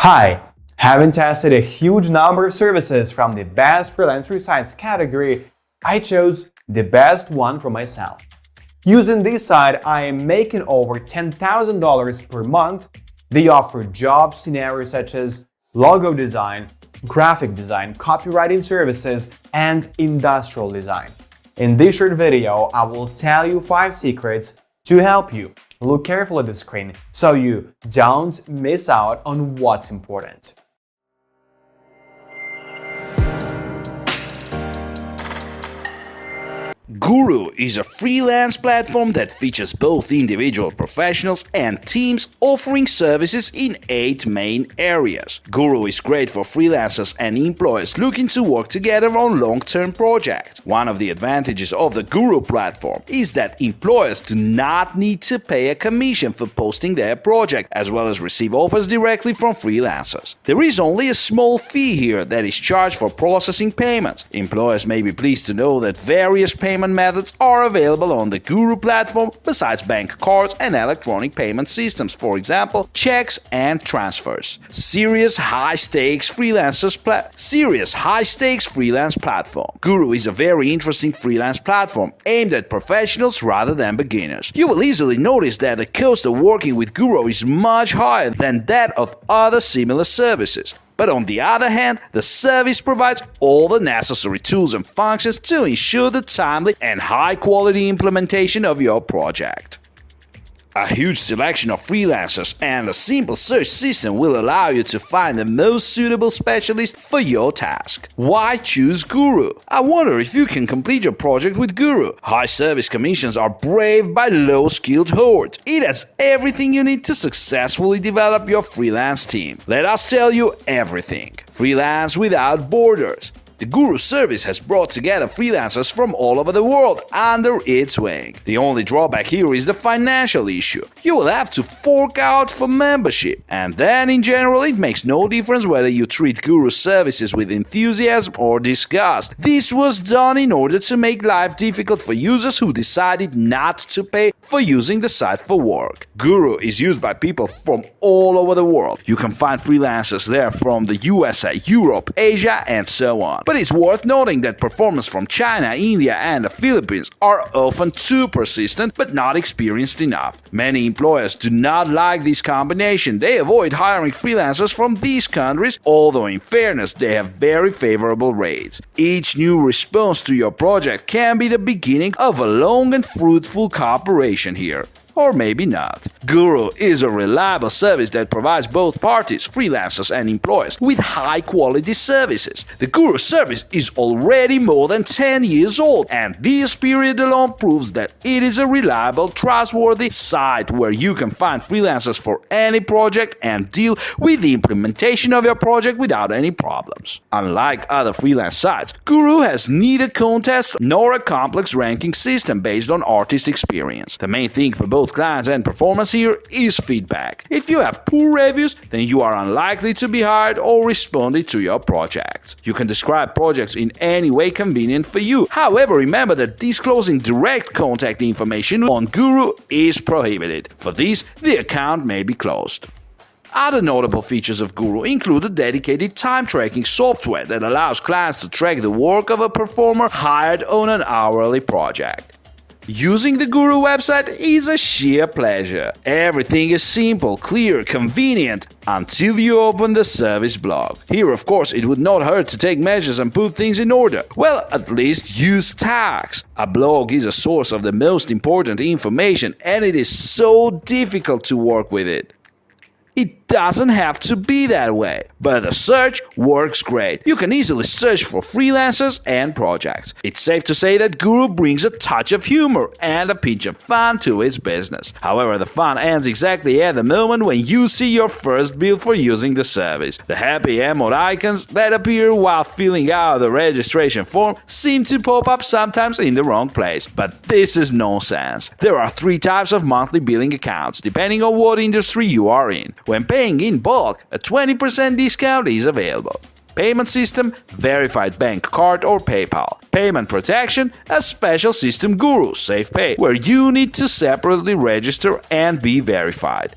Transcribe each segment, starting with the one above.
Hi! Having tested a huge number of services from the best freelancer sites category, I chose the best one for myself. Using this site, I am making over $10,000 per month. They offer job scenarios such as logo design, graphic design, copywriting services, and industrial design. In this short video, I will tell you 5 secrets to help you. Look carefully at the screen so you don't miss out on what's important. Guru is a freelance platform that features both individual professionals and teams offering services in 8 main areas. Guru is great for freelancers and employers looking to work together on long-term projects. One of the advantages of the Guru platform is that employers do not need to pay a commission for posting their project, as well as receive offers directly from freelancers. There is only a small fee here that is charged for processing payments. Employers may be pleased to know that various payment methods are available on the Guru platform besides bank cards and electronic payment systems, for example, checks and transfers. Serious high-stakes freelance platform. Guru is a very interesting freelance platform aimed at professionals rather than beginners. You will easily notice that the cost of working with Guru is much higher than that of other similar services. But on the other hand, the service provides all the necessary tools and functions to ensure the timely and high-quality implementation of your project. A huge selection of freelancers and a simple search system will allow you to find the most suitable specialist for your task. Why choose Guru? I wonder if you can complete your project with Guru. High service commissions are braved by low-skilled hordes. It has everything you need to successfully develop your freelance team. Let us tell you everything. Freelance without borders. The Guru service has brought together freelancers from all over the world under its wing. The only drawback here is the financial issue. You will have to fork out for membership. And then in general it makes no difference whether you treat Guru services with enthusiasm or disgust. This was done in order to make life difficult for users who decided not to pay for using the site for work. Guru is used by people from all over the world. You can find freelancers there from the USA, Europe, Asia, and so on. But it's worth noting that performers from China, India, and the Philippines are often too persistent but not experienced enough. Many employers do not like this combination. They avoid hiring freelancers from these countries, although in fairness they have very favorable rates. Each new response to your project can be the beginning of a long and fruitful cooperation here. Or maybe not. Guru is a reliable service that provides both parties, freelancers and employers, with high-quality services. The Guru service is already more than 10 years old, and this period alone proves that it is a reliable, trustworthy site where you can find freelancers for any project and deal with the implementation of your project without any problems. Unlike other freelance sites, Guru has neither contests nor a complex ranking system based on artist experience. The main thing for both clients and performance here is feedback. If you have poor reviews, then you are unlikely to be hired or responded to your project. You can describe projects in any way convenient for you. However, remember that disclosing direct contact information on Guru is prohibited. For this, the account may be closed. Other notable features of Guru include a dedicated time-tracking software that allows clients to track the work of a performer hired on an hourly project. Using the Guru website is a sheer pleasure. Everything is simple, clear, convenient, until you open the service blog. Here, of course, it would not hurt to take measures and put things in order. Well, at least use tags. A blog is a source of the most important information, and it is so difficult to work with it. It doesn't have to be that way, but the search works great. You can easily search for freelancers and projects. It's safe to say that Guru brings a touch of humor and a pinch of fun to its business. However, the fun ends exactly at the moment when you see your first bill for using the service. The happy emote icons that appear while filling out the registration form seem to pop up sometimes in the wrong place, but this is nonsense. There are 3 types of monthly billing accounts, depending on what industry you are in. When paying in bulk, a 20% discount is available. Payment system, verified bank card or PayPal. Payment protection, a special system Guru, SafePay, where you need to separately register and be verified.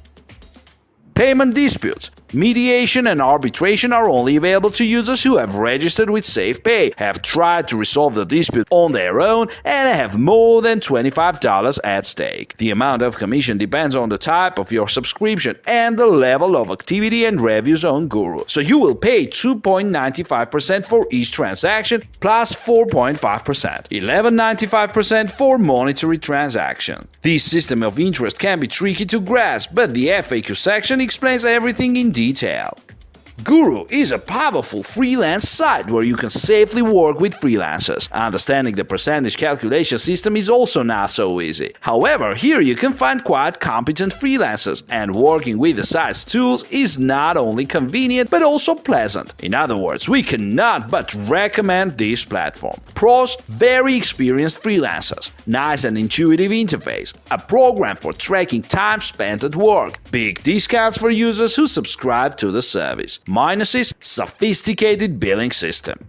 Payment disputes, Mediation and arbitration are only available to users who have registered with SafePay, have tried to resolve the dispute on their own, and have more than $25 at stake. The amount of commission depends on the type of your subscription and the level of activity and reviews on Guru. So you will pay 2.95% for each transaction plus 4.5%, 11.95% for monetary transaction. This system of interest can be tricky to grasp, but the FAQ section explains everything in detail. Guru is a powerful freelance site where you can safely work with freelancers. Understanding the percentage calculation system is also not so easy. However, here you can find quite competent freelancers, and working with the site's tools is not only convenient but also pleasant. In other words, we cannot but recommend this platform. Pros: very experienced freelancers, nice and intuitive interface, a program for tracking time spent at work, big discounts for users who subscribe to the service. Minuses: sophisticated billing system.